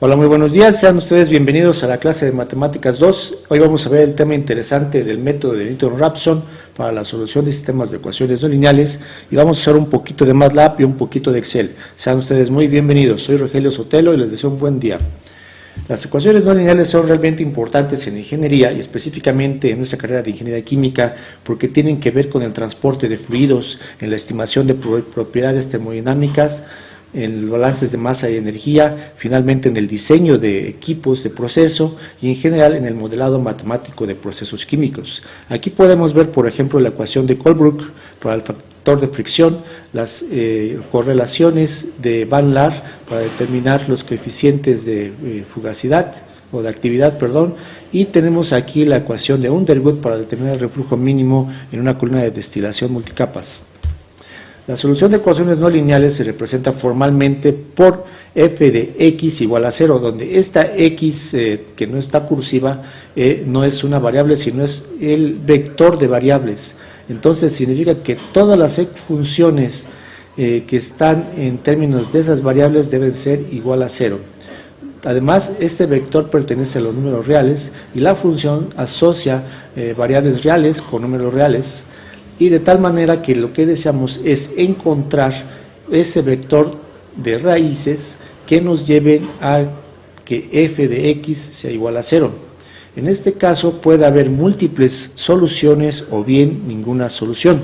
Hola, muy buenos días, sean ustedes bienvenidos a la clase de Matemáticas 2. Hoy vamos a ver el tema interesante del método de Newton-Raphson para la solución de sistemas de ecuaciones no lineales y vamos a hacer un poquito de MATLAB y un poquito de Excel. Sean ustedes muy bienvenidos, soy Rogelio Sotelo y les deseo un buen día. Las ecuaciones no lineales son realmente importantes en ingeniería y específicamente en nuestra carrera de ingeniería química porque tienen que ver con el transporte de fluidos, en la estimación de propiedades termodinámicas, en balances de masa y energía, finalmente en el diseño de equipos de proceso y en general en el modelado matemático de procesos químicos. Aquí podemos ver, por ejemplo, la ecuación de Colebrook para el factor de fricción, las correlaciones de Van Laar para determinar los coeficientes de fugacidad o de actividad, perdón, y tenemos aquí la ecuación de Underwood para determinar el reflujo mínimo en una columna de destilación multicapas. La solución de ecuaciones no lineales se representa formalmente por f de x igual a 0, donde esta x que no está cursiva no es una variable, sino es el vector de variables. Entonces significa que todas las funciones que están en términos de esas variables deben ser igual a 0. Además, este vector pertenece a los números reales y la función asocia variables reales con números reales, y de tal manera que lo que deseamos es encontrar ese vector de raíces que nos lleven a que f de x sea igual a 0. En este caso puede haber múltiples soluciones o bien ninguna solución.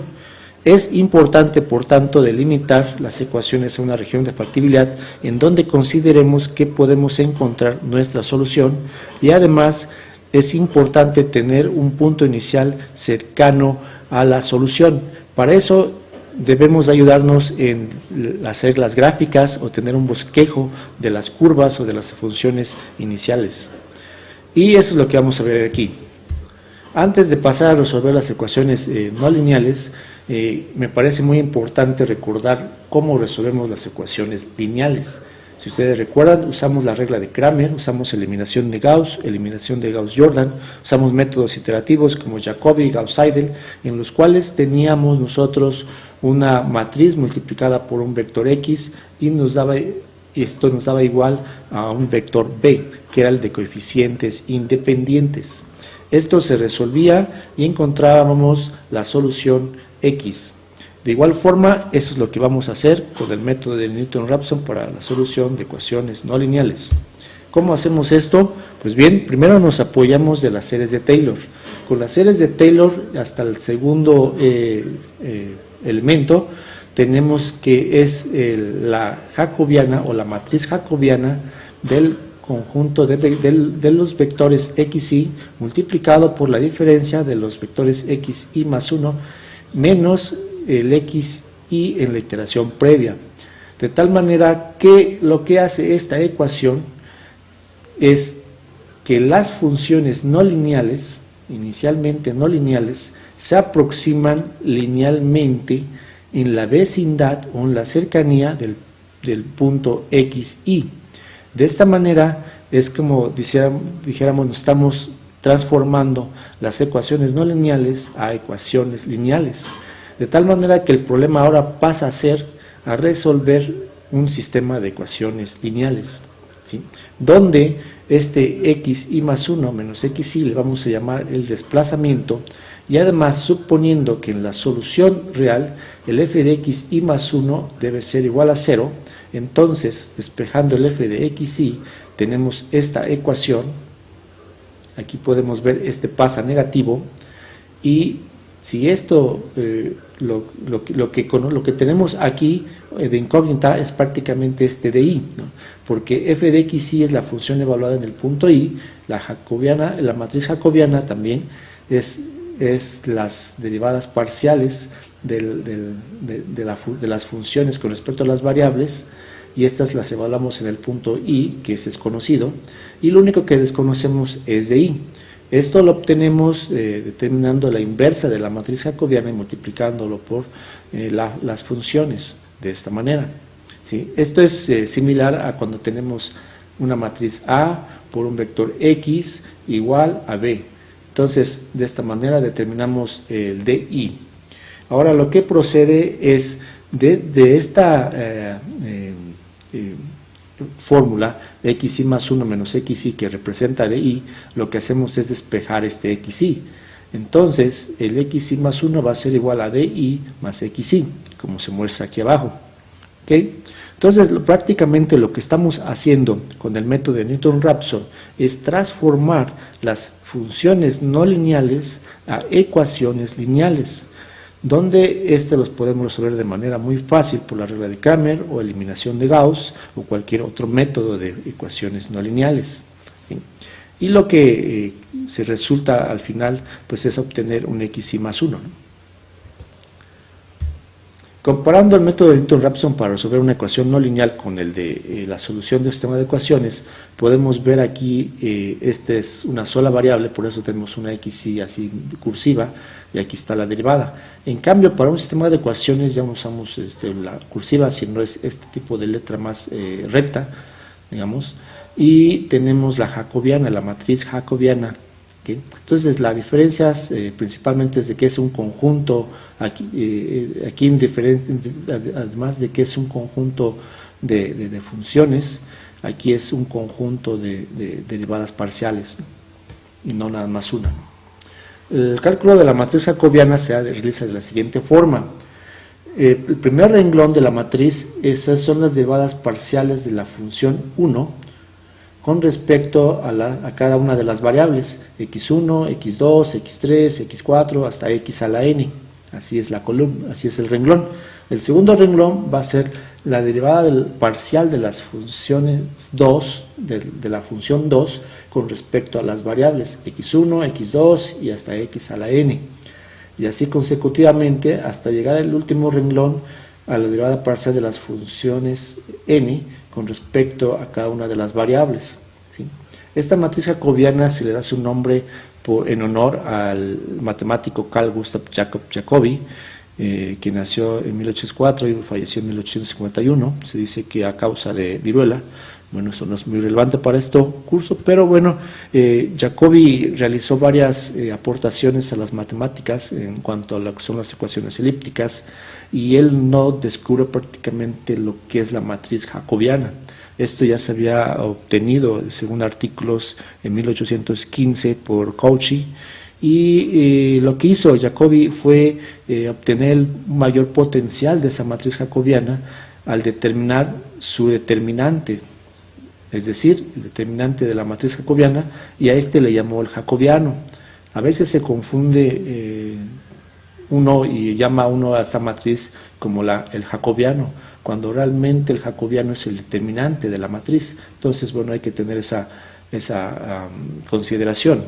Es importante, por tanto, delimitar las ecuaciones a una región de factibilidad en donde consideremos que podemos encontrar nuestra solución, y además es importante tener un punto inicial cercano a la solución. Para eso debemos ayudarnos en hacer las gráficas o tener un bosquejo de las curvas o de las funciones iniciales. Y eso es lo que vamos a ver aquí. Antes de pasar a resolver las ecuaciones no lineales, me parece muy importante recordar cómo resolvemos las ecuaciones lineales. Si ustedes recuerdan, usamos la regla de Cramer, usamos eliminación de Gauss-Jordan, usamos métodos iterativos como Jacobi y Gauss-Seidel, en los cuales teníamos nosotros una matriz multiplicada por un vector X y esto nos daba igual a un vector B, que era el de coeficientes independientes. Esto se resolvía y encontrábamos la solución X. De igual forma, eso es lo que vamos a hacer con el método de Newton-Raphson para la solución de ecuaciones no lineales. ¿Cómo hacemos esto? Pues bien, primero nos apoyamos de las series de Taylor. Con las series de Taylor, hasta el segundo elemento, tenemos que es la jacobiana o la matriz jacobiana del conjunto de los vectores x, y multiplicado por la diferencia de los vectores x, y más 1 menos el x, y en la iteración previa, de tal manera que lo que hace esta ecuación es que las funciones no lineales, inicialmente no lineales, se aproximan linealmente en la vecindad o en la cercanía del punto x, y. De esta manera es como dijéramos, estamos transformando las ecuaciones no lineales a ecuaciones lineales, de tal manera que el problema ahora pasa a resolver un sistema de ecuaciones lineales, ¿sí? Donde este x, y más 1 menos x, y le vamos a llamar el desplazamiento, y además suponiendo que en la solución real el f de x, y más 1 debe ser igual a 0, entonces despejando el f de x, y tenemos esta ecuación. Aquí podemos ver este pasa negativo, y si esto, lo que tenemos aquí de incógnita es prácticamente este de y, ¿no? Porque f de x, y es la función evaluada en el punto y, la matriz jacobiana también es las derivadas parciales de las funciones con respecto a las variables, y estas las evaluamos en el punto y, que es desconocido, y lo único que desconocemos es de y. Esto lo obtenemos determinando la inversa de la matriz jacobiana y multiplicándolo por las funciones de esta manera, ¿sí? Esto es similar a cuando tenemos una matriz A por un vector X igual a B. Entonces, de esta manera determinamos el DI. Ahora, lo que procede es de esta fórmula xy más 1 menos xy que representa DI, lo que hacemos es despejar este xy. Entonces, el xy más 1 va a ser igual a DI más xy, como se muestra aquí abajo. ¿Okay? Entonces, prácticamente lo que estamos haciendo con el método de Newton-Raphson es transformar las funciones no lineales a ecuaciones lineales, donde los podemos resolver de manera muy fácil por la regla de Cramer o eliminación de Gauss o cualquier otro método de ecuaciones no lineales. ¿Sí? Y lo que se resulta al final pues es obtener un xy más 1, ¿no? Comparando el método de Newton-Raphson para resolver una ecuación no lineal con el de la solución de un sistema de ecuaciones, podemos ver aquí, esta es una sola variable, por eso tenemos una xy así cursiva, y aquí está la derivada. En cambio, para un sistema de ecuaciones ya no usamos la cursiva, sino es este tipo de letra más recta, digamos, y tenemos la jacobiana, la matriz jacobiana. ¿Okay? Entonces, la diferencia principalmente es de que es un conjunto, además de que es un conjunto de funciones, aquí es un conjunto de derivadas parciales, ¿no? Y no nada más una. El cálculo de la matriz jacobiana se realiza de la siguiente forma. El primer renglón de la matriz, esas son las derivadas parciales de la función 1 con respecto a cada una de las variables, x1, x2, x3, x4, hasta x a la n. Así es la columna, así es el renglón. El segundo renglón va a ser la derivada parcial de las funciones 2, de la función 2, con respecto a las variables x1, x2 y hasta x a la n. Y así consecutivamente hasta llegar al último renglón a la derivada parcial de las funciones n con respecto a cada una de las variables. ¿Sí? Esta matriz jacobiana se le da su nombre en honor al matemático Carl Gustav Jacob Jacobi, que nació en 1804 y falleció en 1851. Se dice que a causa de viruela. Bueno, eso no es muy relevante para este curso, pero bueno, Jacobi realizó varias aportaciones a las matemáticas en cuanto a lo que son las ecuaciones elípticas, y él no descubre prácticamente lo que es la matriz jacobiana. Esto ya se había obtenido, según artículos, en 1815 por Cauchy, y lo que hizo Jacobi fue obtener el mayor potencial de esa matriz jacobiana al determinar su determinante, es decir, el determinante de la matriz jacobiana, y a este le llamó el jacobiano. A veces se confunde uno y llama uno a esta matriz como el jacobiano, cuando realmente el jacobiano es el determinante de la matriz. Entonces, bueno, hay que tener esa consideración.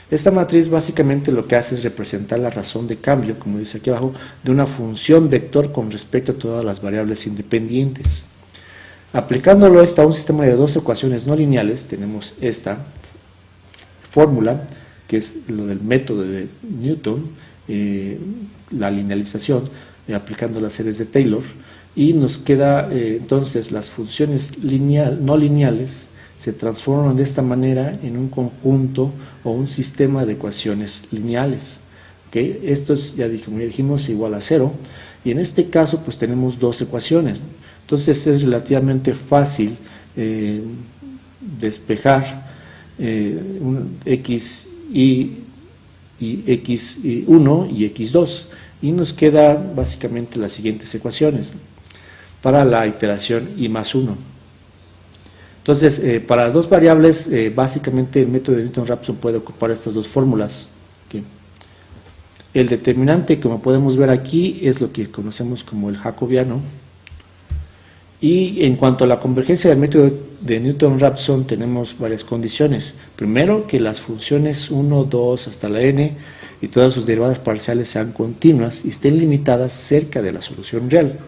Esta matriz básicamente lo que hace es representar la razón de cambio, como dice aquí abajo, de una función vector con respecto a todas las variables independientes. Aplicándolo esto a un sistema de dos ecuaciones no lineales, tenemos esta fórmula, que es lo del método de Newton, la linealización, aplicando las series de Taylor, y nos queda entonces las funciones no lineales se transforman de esta manera en un conjunto o un sistema de ecuaciones lineales. ¿Okay? Esto es, ya dijimos, igual a 0, y en este caso pues tenemos dos ecuaciones. Entonces es relativamente fácil despejar un x y x1 y x2, y nos quedan básicamente las siguientes ecuaciones para la iteración y más 1. Entonces, para dos variables, básicamente el método de Newton-Raphson puede ocupar estas dos fórmulas. ¿Okay? El determinante, como podemos ver aquí, es lo que conocemos como el jacobiano. Y en cuanto a la convergencia del método de Newton-Raphson, tenemos varias condiciones. Primero, que las funciones 1, 2 hasta la n y todas sus derivadas parciales sean continuas y estén limitadas cerca de la solución real.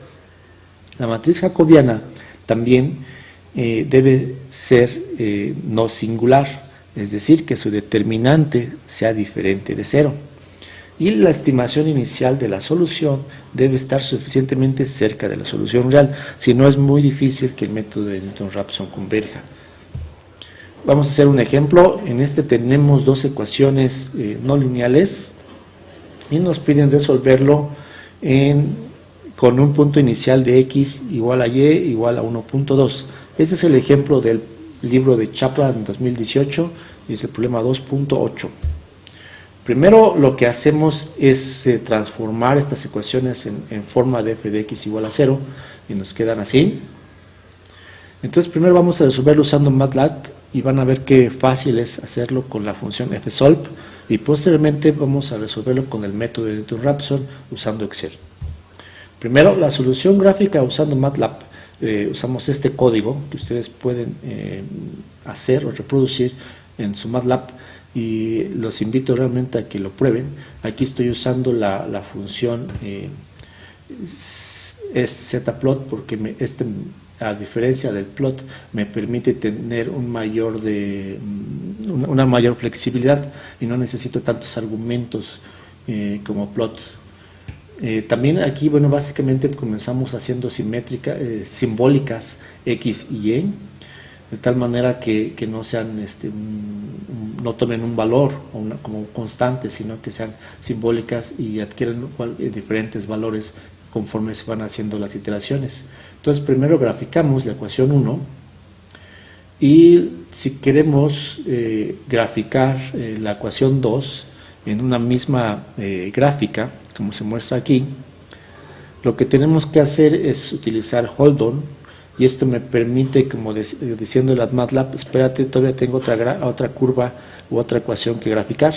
La matriz jacobiana también debe ser no singular, es decir, que su determinante sea diferente de 0. Y la estimación inicial de la solución debe estar suficientemente cerca de la solución real, si no es muy difícil que el método de Newton-Raphson converja. Vamos a hacer un ejemplo. En este tenemos dos ecuaciones no lineales y nos piden resolverlo con un punto inicial de x igual a y igual a 1.2. Este es el ejemplo del libro de Chapla en 2018 y es el problema 2.8. Primero lo que hacemos es transformar estas ecuaciones en forma de f de x igual a 0 y nos quedan así. Entonces primero vamos a resolverlo usando MATLAB y van a ver qué fácil es hacerlo con la función fsolve y posteriormente vamos a resolverlo con el método de Newton-Raphson usando Excel. Primero, la solución gráfica usando MATLAB, usamos este código que ustedes pueden hacer o reproducir en su MATLAB y los invito realmente a que lo prueben. Aquí estoy usando la función zplot porque a diferencia del plot me permite tener una mayor flexibilidad y no necesito tantos argumentos como plot. También aquí, bueno, básicamente comenzamos haciendo simbólicas X y Y, de tal manera que no sean, no tomen un valor como constante, sino que sean simbólicas y adquieren diferentes valores conforme se van haciendo las iteraciones. Entonces primero graficamos la ecuación 1 y si queremos graficar la ecuación 2 en una misma gráfica, como se muestra aquí, lo que tenemos que hacer es utilizar hold on y esto me permite, como diciendo la MATLAB, espérate, todavía tengo otra curva u otra ecuación que graficar.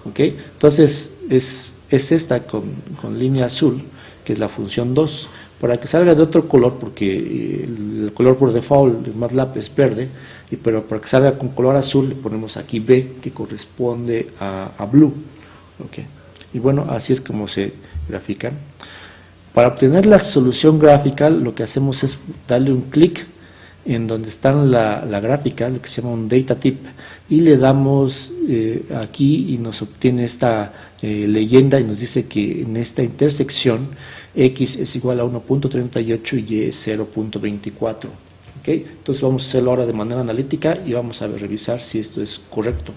¿Okay? Entonces es esta con línea azul, que es la función 2. Para que salga de otro color, porque el color por default de MATLAB es verde, pero para que salga con color azul le ponemos aquí B, que corresponde a blue. ¿Okay? Y bueno, así es como se grafican. Para obtener la solución gráfica, lo que hacemos es darle un clic en donde está la gráfica, lo que se llama un data type, y le damos aquí y nos obtiene esta leyenda y nos dice que en esta intersección X es igual a 1.38 y Y es 0.24. ¿Okay? Entonces vamos a hacerlo ahora de manera analítica y vamos a revisar si esto es correcto.